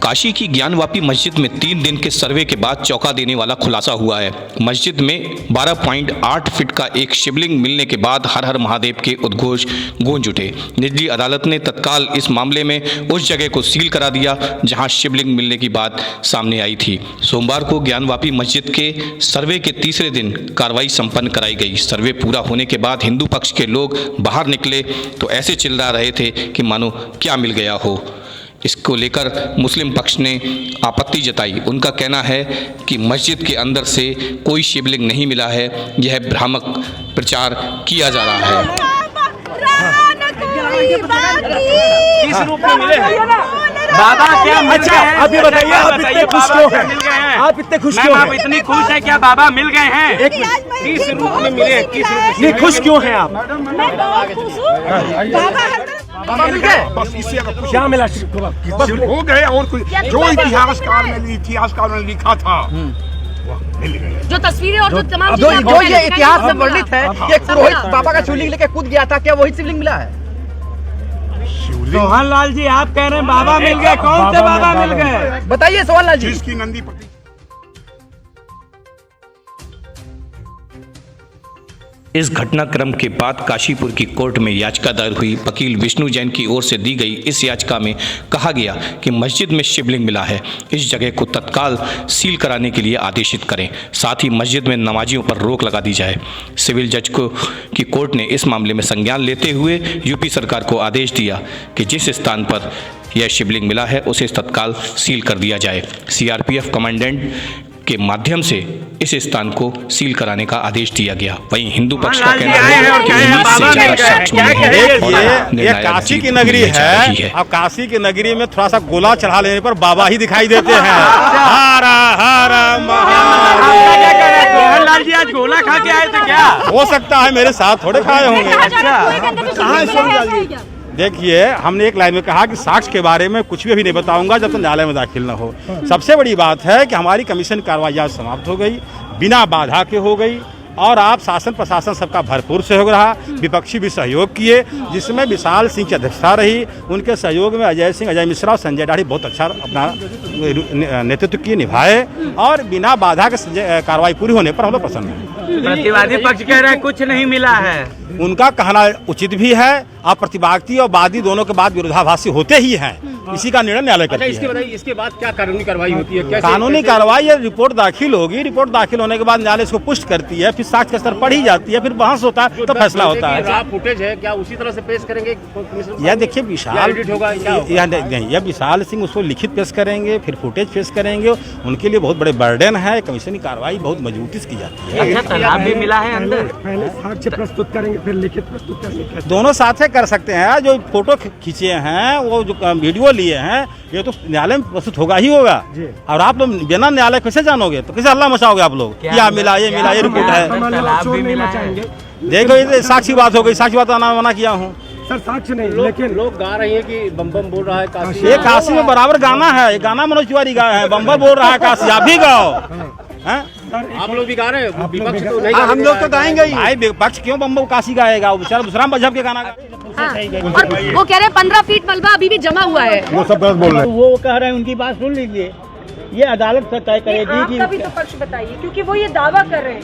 काशी की ज्ञानवापी मस्जिद में 3 दिन के सर्वे के बाद चौंका देने वाला खुलासा हुआ है। मस्जिद में 12.8 फीट का एक शिवलिंग मिलने के बाद हर हर महादेव के उद्घोष गूंज उठे। निचली अदालत ने तत्काल इस मामले में उस जगह को सील करा दिया जहां शिवलिंग मिलने की बात सामने आई थी। सोमवार को ज्ञानवापी मस्जिद के सर्वे के तीसरे दिन कार्रवाई संपन्न कराई गई। सर्वे पूरा होने के बाद हिंदू पक्ष के लोग बाहर निकले तो ऐसे चिल्ला रहे थे कि मानो क्या मिल गया हो। इसको लेकर मुस्लिम पक्ष ने आपत्ति जताई। उनका कहना है कि मस्जिद के अंदर से कोई शिवलिंग नहीं मिला है, यह भ्रामक प्रचार किया जा रहा है। किस रूप में मिले हैं बाबा? क्या मिल गए हैं? अभी बताइए, आप इतने खुश क्यों हैं? आप इतने खुश क्यों हैं? आप इतनी खुश है क्या बाबा मिल गए हैं? किस रूप में मिले? किस रूप में खुश क्यों हैं आप? बाबा मिल गए, बस इससे क्या मिला? बस हो गए। और कुछ जो इतिहासकार ने लिखा था जो तस्वीरें और जो तमाम जो ये इतिहास में वर्णित है कि एक पुरोहित बाबा का शिवलिंग लेके कूद गया था, क्या वही शिवलिंग मिला है? सोहन लाल जी, आप कह रहे हैं बाबा मिल गए, कौन से बाबा मिल गए? बताइए सोहन लाल जी। जिसकी नंदी पट्टी इस घटनाक्रम के बाद काशीपुर की कोर्ट में याचिका दायर हुई। वकील विष्णु जैन की ओर से दी गई इस याचिका में कहा गया कि मस्जिद में शिवलिंग मिला है, इस जगह को तत्काल सील कराने के लिए आदेशित करें, साथ ही मस्जिद में नमाजियों पर रोक लगा दी जाए। सिविल जज की कोर्ट ने इस मामले में संज्ञान लेते हुए यूपी सरकार को आदेश दिया कि जिस स्थान पर यह शिवलिंग मिला है उसे तत्काल सील कर दिया जाए। सीआरपीएफ कमांडेंट के माध्यम से इस स्थान को सील कराने का आदेश दिया गया। वहीं हिंदू पक्ष का कहना है कि ये काशी की नगरी है। अब काशी की नगरी में थोड़ा सा गोला चढ़ा लेने पर बाबा ही दिखाई देते हैं। हर हर सोहन लाल जी आज गोला खा के आए थे क्या? हो सकता है मेरे साथ थोड़े खाए होंगे। देखिए, हमने एक लाइन में कहा कि साक्ष्य के बारे में कुछ भी अभी नहीं बताऊंगा जब तक न्यायालय में दाखिल न हो। सबसे बड़ी बात है कि हमारी कमीशन कार्रवाई आज समाप्त हो गई, बिना बाधा के हो गई, और आप शासन प्रशासन सबका भरपूर सहयोग रहा। विपक्षी भी सहयोग किए, जिसमें विशाल सिंह की अध्यक्षता रही। उनके सहयोग में अजय सिंह, अजय मिश्रा और संजय दाढ़ी बहुत अच्छा अपना नेतृत्व किए, निभाए, और बिना बाधा के कार्रवाई पूरी होने पर हम लोग प्रसन्न हैं। प्रतिवादी पक्ष कह रहा है कुछ नहीं मिला है। उनका कहना उचित भी है। आप प्रतिवादी और वादी दोनों के बाद विरोधाभासी होते ही हैं, इसी का निर्णय न्यायालय करती है। इसके बाद क्या कानूनी कार्रवाई होती है? कानूनी कार्रवाई है, रिपोर्ट दाखिल होगी। रिपोर्ट दाखिल होने के बाद न्यायालय इसको पुष्ट करती है, फिर साक्ष्य का स्तर पढ़ी जाती है, फिर बहस होता है, तो फैसला होता है। फुटेज है क्या उसी तरह से पेश करेंगे? यह देखिए, विशाल यह विशाल सिंह उसको लिखित पेश करेंगे, फिर फुटेज पेश करेंगे। उनके लिए बहुत बड़े बर्डन है। कमीशन की कार्रवाई बहुत मजबूती से की जाती है। तालाब भी मिला है अंदर, पहले साक्ष्य प्रस्तुत करेंगे, फिर लिखित प्रस्तुत करेंगे। दोनों साथ कर सकते हैं। जो फोटो खींचे हैं, वो जो वीडियो लिए हैं, ये तो न्यायालय में प्रस्तुत होगा ही होगा। और आप लोग बिना न्यायालय कैसे जानोगे? तो कैसे हल्ला मचाओगे आप लोग? क्या मिला, ये मिला, ये रिपोर्ट है। देखो, ये साक्षी बात हो गई। साक्षी बात मना किया हूँ सर, साक्ष्य नहीं, लेकिन लोग गा रहे हैं कि बम बम बोल रहा है काशी। ये काशी में बराबर गाना है। ये गाना मनोज तिवारी गाए हैं, बम बम बोल रहा है काशी। आप भी गाओ। आप लोग भी गा रहे हैं? विपक्ष तो नहीं, हम लोग तो गाएंगे ही। भाई विपक्ष क्यों बम बम काशी गाएगा? वो बेचारा दूसरा मजहब के गाना और वो कह रहे हैं 15 फीट मलबा अभी भी जमा हुआ है। वो सब गलत बोल रहे हैं। वो कह रहे हैं, उनकी बात सुन लीजिए। ये अदालत से तय करेगी कि आपका भी तो पक्ष बताइए, क्योंकि वो ये दावा कर रहे हैं।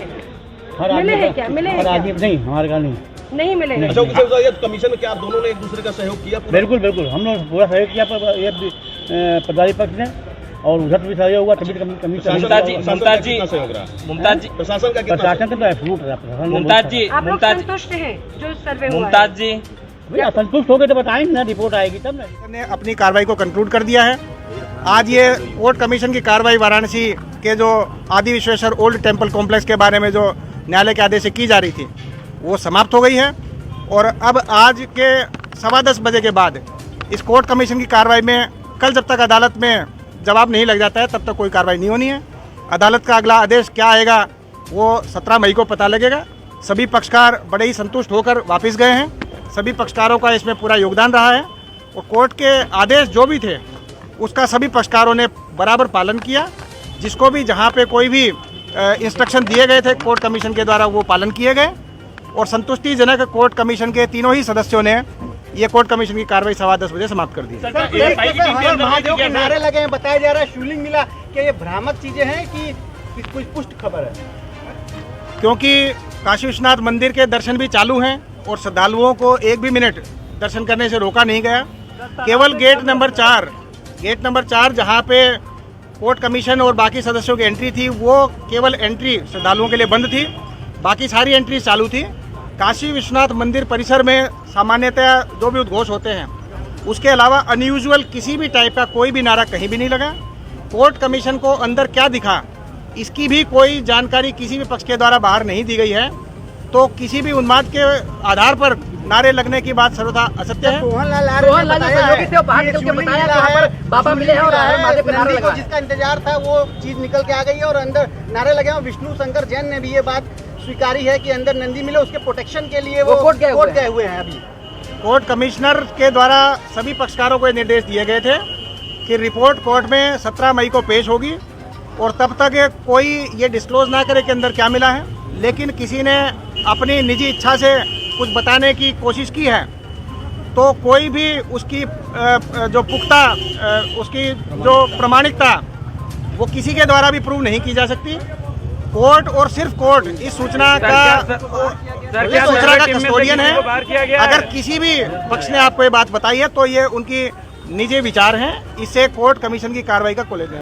मिले हैं क्या? मिले हैं क्या? नहीं, हमारे का नहीं मिले हैं। कमीशन में क्या आप दोनों ने एक दूसरे का सहयोग किया? बिल्कुल बिल्कुल, हम लोग पूरा सहयोग किया प्रतिवादी पक्ष ने, और उधर भी सहयोग हुआ। तभी प्रशासन का प्रशासन का तो एब्सोल्यूट रहा। मुमताज जी, आप लोग संतुष्ट हैं जो सर्वे हुआ? मुमताज जी असंतुष्ट हो गए तो बताएंगे ना, रिपोर्ट आएगी तब ने अपनी कार्रवाई को कंक्लूड कर दिया है। आज ये कोर्ट कमीशन की कार्रवाई वाराणसी के जो आदि विश्वेश्वर ओल्ड टेम्पल कॉम्प्लेक्स के बारे में जो न्यायालय के आदेश से की जा रही थी, वो समाप्त हो गई है। और अब आज के 10:15 बजे के बाद इस कोर्ट कमीशन की कार्रवाई में कल जब तक अदालत में जवाब नहीं लग जाता है, तब तक कोई कार्रवाई नहीं होनी है। अदालत का अगला आदेश क्या आएगा वो 17 मई को पता लगेगा। सभी पक्षकार बड़े ही संतुष्ट होकर वापस गए हैं। सभी पक्षकारों का इसमें पूरा योगदान रहा है, और कोर्ट के आदेश जो भी थे उसका सभी पक्षकारों ने बराबर पालन किया। जिसको भी जहाँ पे कोई भी इंस्ट्रक्शन दिए गए थे कोर्ट कमीशन के द्वारा, वो पालन किए गए। और संतुष्टिजनक कोर्ट कमीशन के तीनों ही सदस्यों ने ये कोर्ट कमीशन की कार्रवाई 10:15 बजे समाप्त कर दी है। महादेव के नारे लगे हैं, बताया जा रहा है शिवलिंग मिला, क्या ये भ्रामक चीजें हैं कि कुछ पुष्ट खबर है? क्योंकि काशी विश्वनाथ मंदिर के दर्शन भी चालू हैं और श्रद्धालुओं को एक भी मिनट दर्शन करने से रोका नहीं गया। केवल गेट नंबर 4 जहां पे कोर्ट कमीशन और बाकी सदस्यों की एंट्री थी, वो केवल एंट्री श्रद्धालुओं के लिए बंद थी, बाकी सारी एंट्री चालू थी। काशी विश्वनाथ मंदिर परिसर में सामान्यतः जो भी उद्घोष होते हैं, उसके अलावा अनयूजुअल किसी भी टाइप का कोई भी नारा कहीं भी नहीं लगा। कोर्ट कमीशन को अंदर क्या दिखा, इसकी भी कोई जानकारी किसी भी पक्ष के द्वारा बाहर नहीं दी गई है। तो किसी भी उन्माद के आधार पर नारे लगने की बात सर्वथा असत्य है। बाबा मिले हैं और महादेव पे नारे लगा, जिसका इंतजार था वो चीज निकल के आ गई है और अंदर नारे लगे हैं। विष्णु शंकर जैन ने भी ये बात स्वीकारी है कि अंदर नंदी मिले, उसके प्रोटेक्शन के लिए वो कोर्ट गए हुए हैं। अभी कोर्ट कमिश्नर के द्वारा सभी पक्षकारों को निर्देश दिए गए थे कि रिपोर्ट कोर्ट में 17 मई को पेश होगी और तब तक कोई ये डिस्क्लोज ना करे कि अंदर क्या मिला है। लेकिन किसी ने अपनी निजी इच्छा से कुछ बताने की कोशिश की है तो कोई भी उसकी जो पुख्ता उसकी जो प्रामाणिकता वो किसी के द्वारा भी प्रूव नहीं की जा सकती। कोर्ट और सिर्फ कोर्ट इस सूचना का कस्टोडियन है। अगर किसी भी पक्ष ने आपको ये बात बताई है तो ये उनकी निजी विचार हैं, इससे कोर्ट कमीशन की कार्रवाई का कोई लेना